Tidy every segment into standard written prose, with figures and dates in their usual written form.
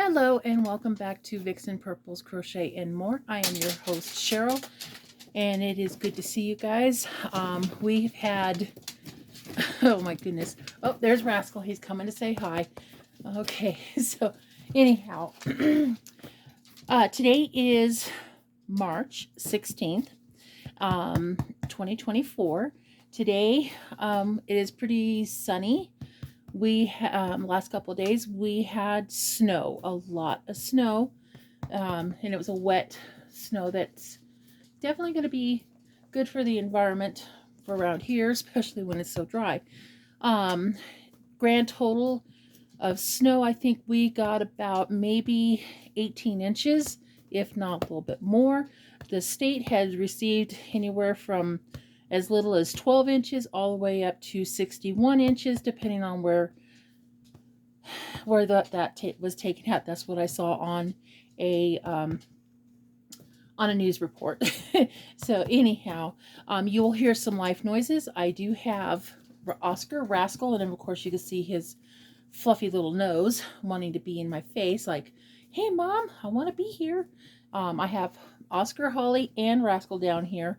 Hello and welcome back to Vixen Purples Crochet and More. I am your host Cheryl, and it is good to see you guys. We've had, oh my goodness, oh there's Rascal. He's coming to say hi. Okay, so anyhow, today is March 16th, 2024. Today it is pretty sunny. We last couple of days we had snow, a lot of snow, and it was a wet snow that's definitely going to be good for the environment for around here, especially when it's so dry. Grand total of snow, I think we got about maybe 18 inches, if not a little bit more. The state has received anywhere from as little as 12 inches all the way up to 61 inches, depending on where that was taken out. That's what I saw on a news report. So anyhow, you will hear some life noises. I do have Oscar, Rascal, and then of course you can see his fluffy little nose wanting to be in my face, like, hey mom, I want to be here. I have Oscar, Holly, and Rascal down here.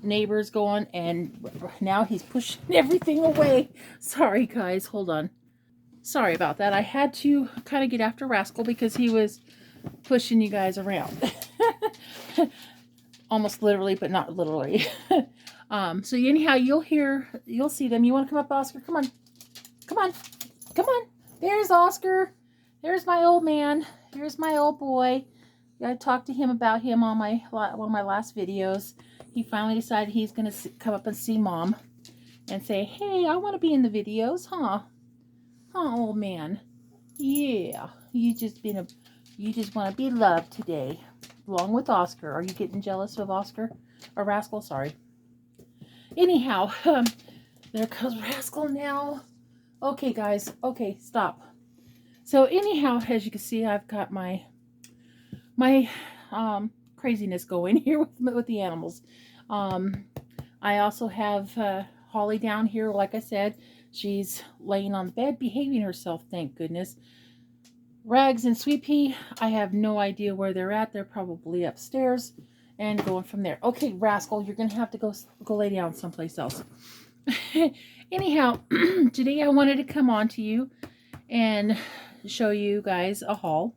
Neighbors going, and now he's pushing everything away. Sorry guys, hold on. Sorry about that. I had to kind of get after Rascal because he was pushing you guys around. Almost literally, but not literally. So anyhow, you'll see them. You want to come up, Oscar? Come on. Come on. Come on. There's Oscar. There's my old man. Here's my old boy. I talked to him about him on one of my last videos. He finally decided he's going to come up and see Mom and say, hey, I want to be in the videos, huh? Huh, old man. Yeah. You just want to be loved today, along with Oscar. Are you getting jealous of Oscar? Or Rascal? Sorry. Anyhow, there comes Rascal now. Okay, guys. Okay, stop. So anyhow, as you can see, I've got my craziness going here with the animals. I also have Holly down here. Like I said, she's laying on the bed, behaving herself, thank goodness. Rags and Sweet Pea, I have no idea where they're at. They're probably upstairs and going from there. Okay, Rascal, you're going to have to go lay down someplace else. Anyhow, today I wanted to come on to you and show you guys a haul.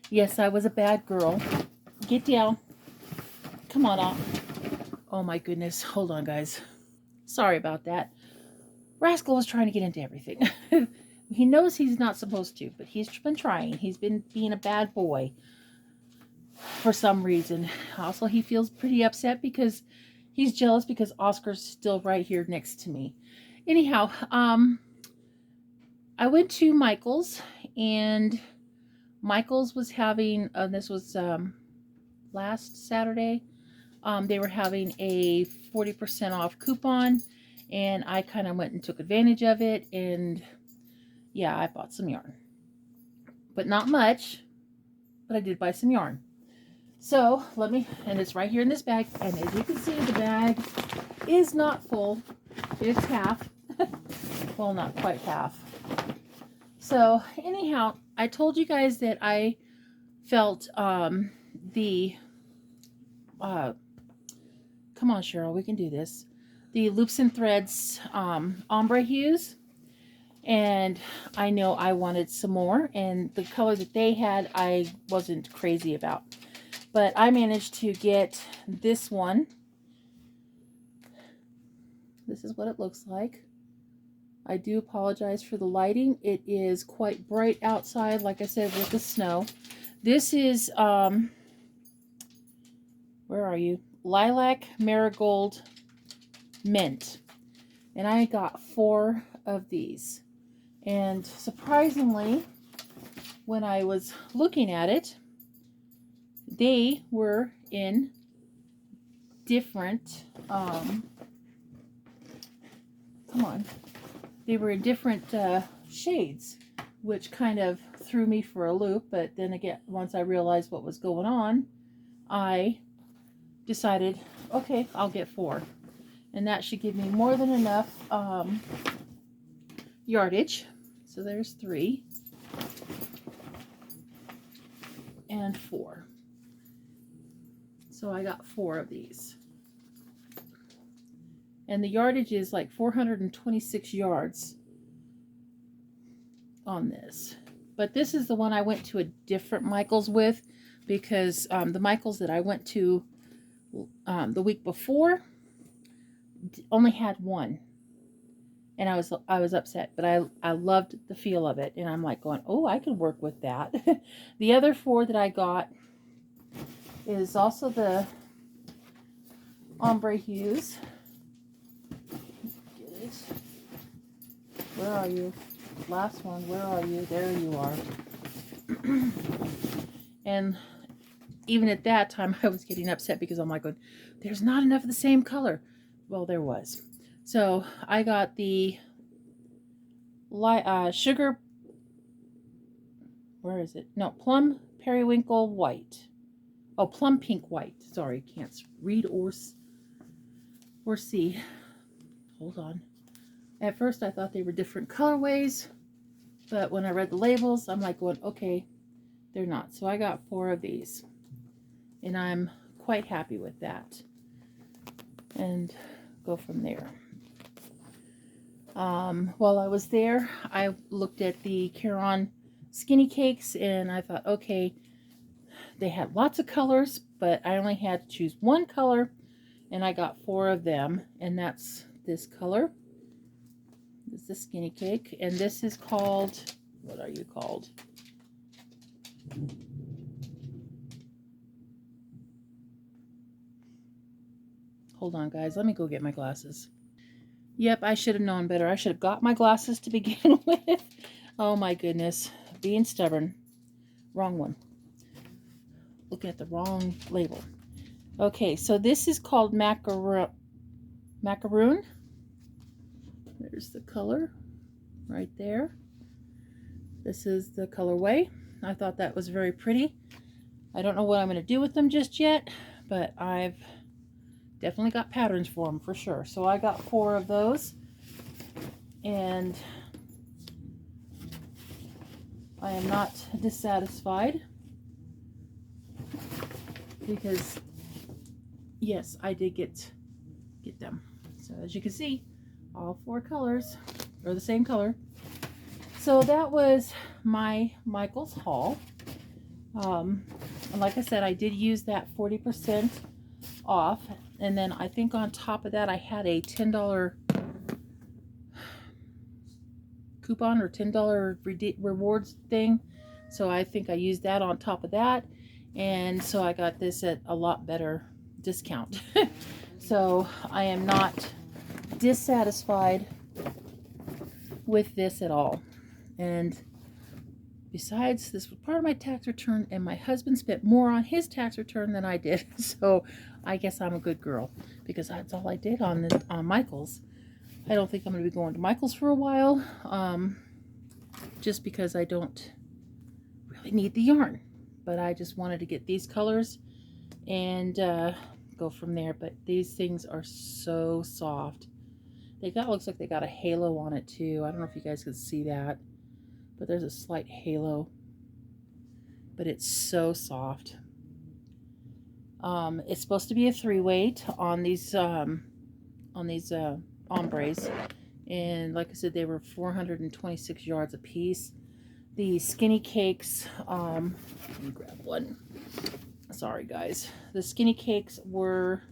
Yes, I was a bad girl. Get down. Come on up. Oh my goodness. Hold on, guys. Sorry about that. Rascal was trying to get into everything. He knows he's not supposed to, but he's been trying. He's been being a bad boy for some reason. Also, he feels pretty upset because he's jealous because Oscar's still right here next to me. Anyhow, I went to Michael's, and Michael's was having, this was last Saturday, they were having a 40% off coupon, and I kind of went and took advantage of it, and yeah, I bought some yarn. But not much, but I did buy some yarn. So, and it's right here in this bag, and as you can see, the bag is not full. It's half. Well, not quite half. So, anyhow, I told you guys that I felt come on Cheryl, we can do this. The Loops and Threads ombre hues. And I know I wanted some more, and the color that they had I wasn't crazy about. But I managed to get this one. This is what it looks like. I do apologize for the lighting. It is quite bright outside, like I said, with the snow. This is, where are you? Lilac Marigold Mint. And I got 4 of these. And surprisingly, when I was looking at it, they were in different, they were in different shades, which kind of threw me for a loop. But then again, once I realized what was going on, I decided, okay, I'll get 4. And that should give me more than enough yardage. So there's 3. and 4. So I got 4 of these. And the yardage is like 426 yards on this. But this is the one I went to a different Michaels with, because the Michaels that I went to the week before only had one. And I was upset, but I loved the feel of it. And I'm like going, oh, I could work with that. The other 4 that I got is also the ombre hues. Get it. Where are you? Last one, where are you? There you are. And even at that time, I was getting upset because I'm like, there's not enough of the same color. Well, there was. So I got the sugar, where is it? No, plum periwinkle white. Oh, plum pink white. Sorry, can't read or see. Hold on. At first I thought they were different colorways, but when I read the labels, I'm like going, okay, they're not. So I got 4 of these, and I'm quite happy with that. And go from there. While I was there, I looked at the Caron Skinny Cakes, and I thought, okay, they had lots of colors, but I only had to choose one color, and I got 4 of them, and that's this color. This is the Skinny Cake, and this is called, what are you called? Hold on, guys. Let me go get my glasses. Yep, I should have known better. I should have got my glasses to begin with. Oh my goodness. Being stubborn. Wrong one. Looking at the wrong label. Okay, so this is called Macaroon. There's the color right there. This is the colorway. I thought that was very pretty. I don't know what I'm going to do with them just yet, but I've definitely got patterns for them for sure. So I got 4 of those, and I am not dissatisfied because yes, I did get them. So as you can see, all 4 colors are the same color. So that was my Michaels haul. And like I said, I did use that 40% off, and then I think on top of that I had a $10 coupon or $10 rewards thing, so I think I used that on top of that, and so I got this at a lot better discount. So I am not dissatisfied with this at all. And besides, this was part of my tax return, and my husband spent more on his tax return than I did. So I guess I'm a good girl, because that's all I did on Michaels. I don't think I'm going to be going to Michaels for a while, just because I don't really need the yarn. But I just wanted to get these colors and go from there. But these things are so soft. Looks like they got a halo on it too. I don't know if you guys can see that, but there's a slight halo. But it's so soft. It's supposed to be a 3-weight on these ombres, and like I said, they were 426 yards a piece. The Skinny Cakes, let me grab one. Sorry guys. The Skinny Cakes were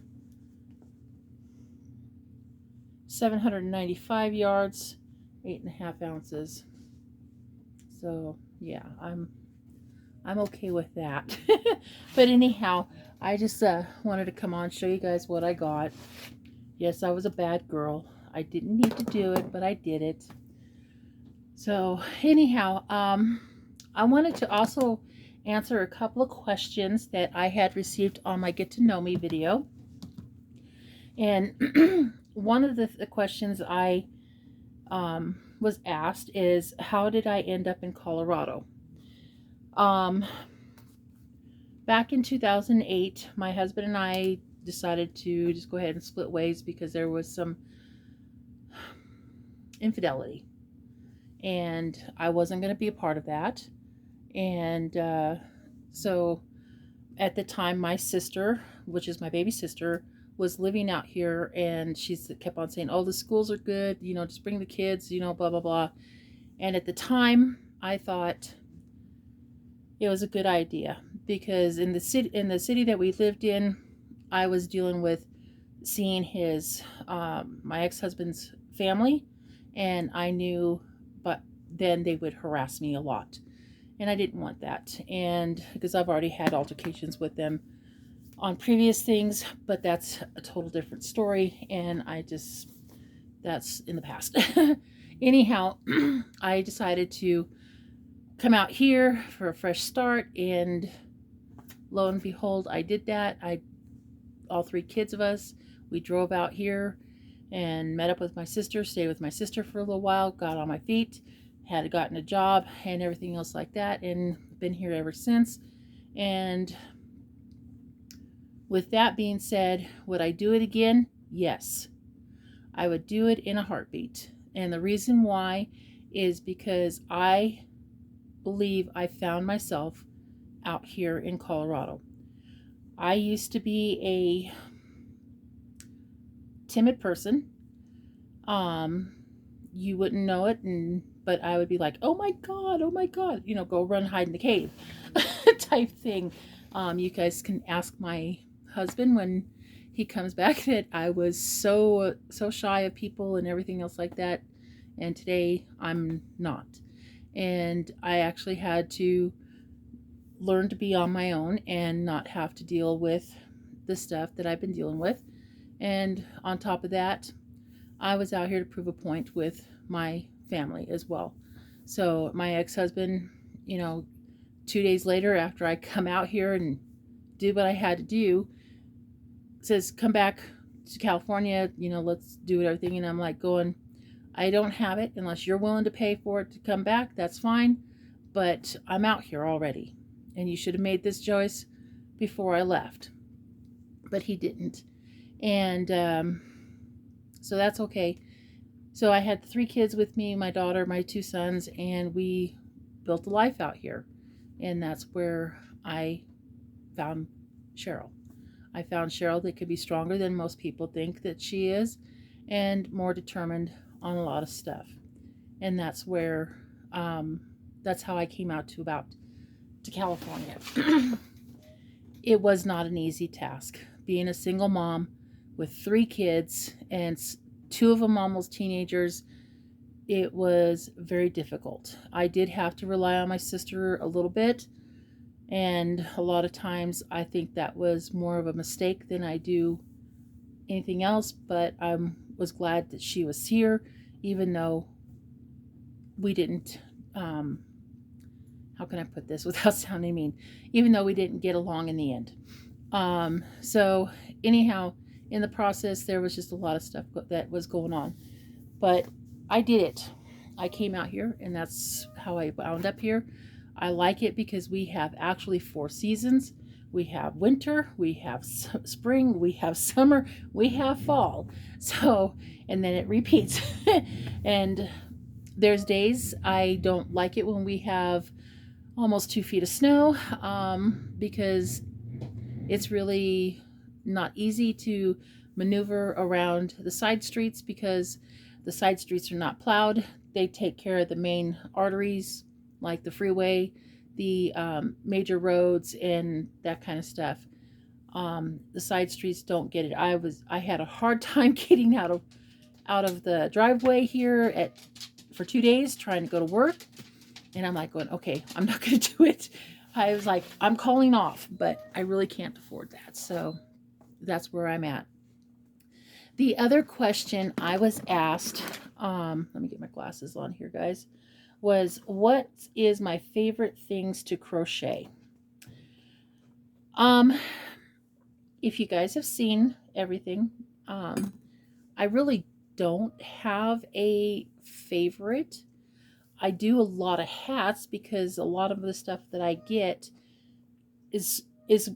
795 yards, 8.5 ounces. So yeah, I'm okay with that. But anyhow, I just wanted to come on and show you guys what I got. Yes, I was a bad girl. I didn't need to do it, but I did it. So anyhow, I wanted to also answer a couple of questions that I had received on my Get to Know Me video. And one of the questions I was asked is, how did I end up in Colorado? Back in 2008, my husband and I decided to just go ahead and split ways because there was some infidelity, and I wasn't going to be a part of that. And So at the time, my sister, which is my baby sister, was living out here, and she kept on saying, "Oh, the schools are good, just bring the kids, blah blah blah." And at the time, I thought it was a good idea because in the city that we lived in, I was dealing with seeing his my ex-husband's family, and I knew, but then they would harass me a lot, and I didn't want that, and because I've already had altercations with them on previous things, but that's a total different story, and that's in the past. Anyhow, I decided to come out here for a fresh start, and lo and behold, I did that. All three kids of us, we drove out here and met up with my sister, stayed with my sister for a little while, got on my feet, had gotten a job and everything else like that, and been here ever since. And with that being said, would I do it again? Yes. I would do it in a heartbeat. And the reason why is because I believe I found myself out here in Colorado. I used to be a timid person. You wouldn't know it, but I would be like, oh my god, go run hide in the cave type thing. You guys can ask my husband when he comes back that I was so shy of people and everything else like that, and today I'm not. And I actually had to learn to be on my own and not have to deal with the stuff that I've been dealing with. And on top of that, I was out here to prove a point with my family as well. So my ex-husband, 2 days later, after I come out here and did what I had to do, says, come back to California, let's do everything. And I'm like going, I don't have it unless you're willing to pay for it to come back. That's fine. But I'm out here already. And you should have made this choice before I left. But he didn't. And so that's okay. So I had 3 kids with me, my daughter, my 2 sons, and we built a life out here. And that's where I found Cheryl. I found Cheryl that could be stronger than most people think that she is, and more determined on a lot of stuff. And that's where, that's how I came out to California. It was not an easy task. Being a single mom with 3 kids and 2 of them almost teenagers, it was very difficult. I did have to rely on my sister a little bit, and a lot of times I think that was more of a mistake than I do anything else, but I was glad that she was here, even though we didn't, how can I put this without sounding mean, even though we didn't get along in the end. So anyhow, in the process, there was just a lot of stuff that was going on, but I did it. I came out here, and that's how I wound up here. I like it because we have actually 4 seasons. We have winter, we have spring, we have summer, we have fall. So, and then it repeats. And there's days I don't like it when we have almost 2 feet of snow, because it's really not easy to maneuver around the side streets because the side streets are not plowed. They take care of the main arteries like the freeway, the major roads, and that kind of stuff. The side streets don't get it. I had a hard time getting out of the driveway here for 2 days trying to go to work, and I'm like going, okay, I'm not going to do it. I was like, I'm calling off, but I really can't afford that. So that's where I'm at. The other question I was asked, let me get my glasses on here, guys, was what is my favorite things to crochet? If you guys have seen everything, I really don't have a favorite. I do a lot of hats because a lot of the stuff that I get is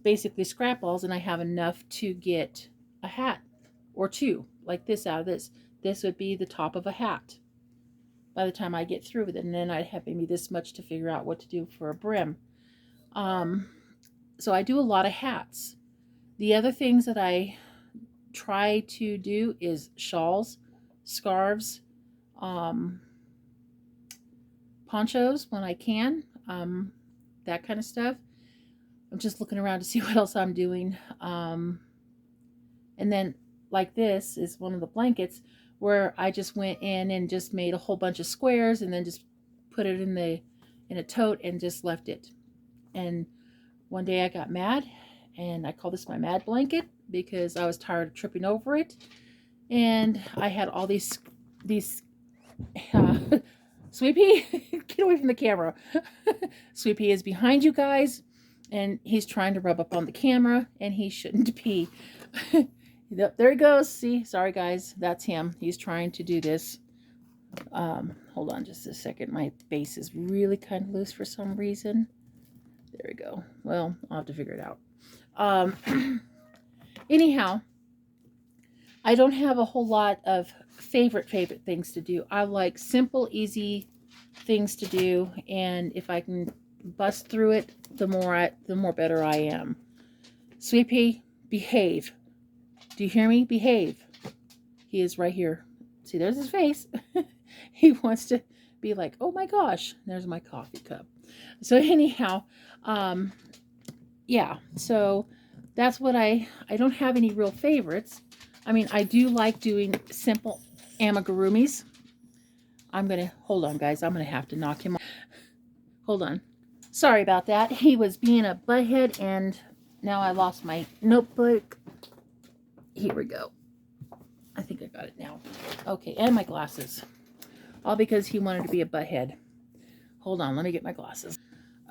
basically scrap balls, and I have enough to get a hat or 2 like this out of this. This would be the top of a hat by the time I get through with it, and then I'd have maybe this much to figure out what to do for a brim. So I do a lot of hats. The other things that I try to do is shawls, scarves, um, ponchos when I can, that kind of stuff. I'm just looking around to see what else I'm doing. And then, like, this is one of the blankets where I just went in and just made a whole bunch of squares and then just put it in a tote and just left it. And one day I got mad, and I call this my mad blanket because I was tired of tripping over it. And I had all these Sweet Pea, get away from the camera. Sweet Pea is behind you guys, and he's trying to rub up on the camera, and he shouldn't be. There he goes. See, sorry guys, that's him. He's trying to do this. Hold on just a second. My base is really kind of loose for some reason. There we go. Well, I'll have to figure it out. Anyhow, I don't have a whole lot of favorite things to do. I like simple, easy things to do, and if I can bust through it, the more better I am. Sweet Pea, behave. Do you hear me? Behave. He is right here. See, there's his face. He wants to be like, oh my gosh, there's my coffee cup. So anyhow, yeah, so that's what I don't have any real favorites. I mean, I do like doing simple amigurumis. Hold on guys, I'm gonna have to knock him off. Hold on. Sorry about that. He was being a butthead, and now I lost my notebook. Here we go. I think I got it now. Okay, and my glasses. All because he wanted to be a butthead. Hold on, let me get my glasses.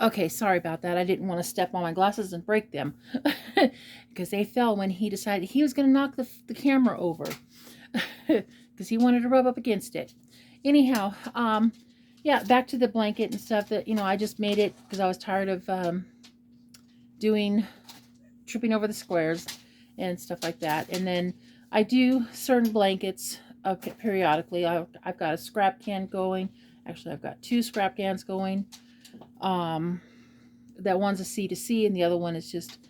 Okay, sorry about that. I didn't want to step on my glasses and break them because they fell when he decided he was going to knock the camera over because he wanted to rub up against it. Anyhow, yeah, back to the blanket and stuff that, I just made it because I was tired of tripping over the squares and stuff like that. And then I do certain blankets periodically. I've got a scrap can going. Actually, I've got 2 scrap cans going. That one's a C2C, and the other one is just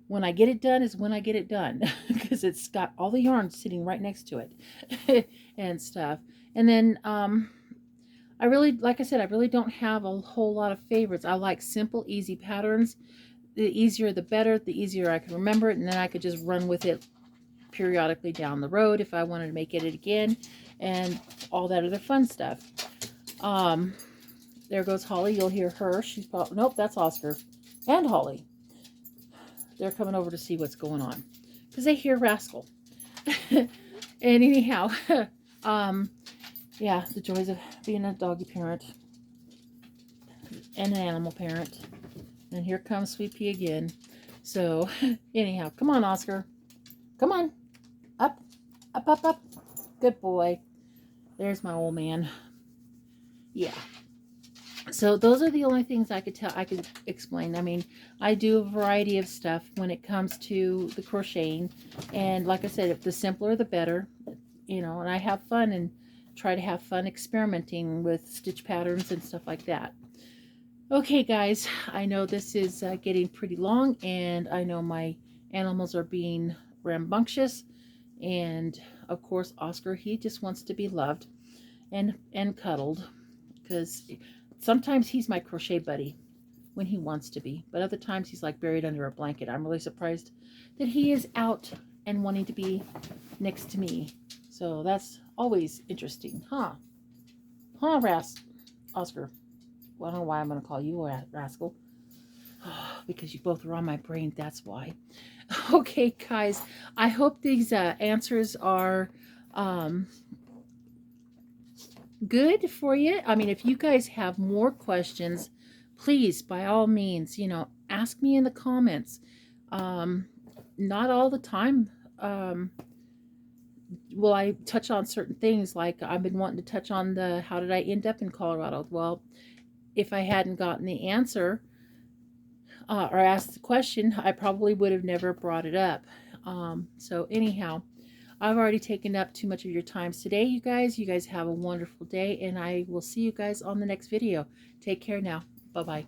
when I get it done is when I get it done because it's got all the yarn sitting right next to it and stuff. And then like I said, I really don't have a whole lot of favorites. I like simple, easy patterns. The easier the better. The easier I can remember it, and then I could just run with it periodically down the road if I wanted to make it again, and all that other fun stuff. There goes Holly. You'll hear her. She's probably, nope, that's Oscar and Holly. They're coming over to see what's going on because they hear Rascal. And anyhow, yeah, the joys of being a doggy parent and an animal parent. And here comes Sweet Pea again. So anyhow, come on, Oscar. Come on. Up, up, up, up. Good boy. There's my old man. Yeah. So those are the only things I could explain. I mean, I do a variety of stuff when it comes to the crocheting. And like I said, if the simpler, the better. And I have fun and try to have fun experimenting with stitch patterns and stuff like that. Okay, guys, I know this is getting pretty long, and I know my animals are being rambunctious. And of course, Oscar, he just wants to be loved and cuddled, because sometimes he's my crochet buddy when he wants to be, but other times he's like buried under a blanket. I'm really surprised that he is out and wanting to be next to me. So that's always interesting, huh? Huh, Oscar? Well, I don't know why I'm going to call you a Rascal. Because you both are on my brain, that's why. Okay, guys, I hope these answers are good for you. I mean, if you guys have more questions, please, by all means, ask me in the comments. Not all the time will I touch on certain things. Like I've been wanting to touch on the how did I end up in Colorado. Well, if I hadn't gotten the answer or asked the question, I probably would have never brought it up. So anyhow, I've already taken up too much of your time today, you guys. You guys have a wonderful day, and I will see you guys on the next video. Take care now. Bye-bye.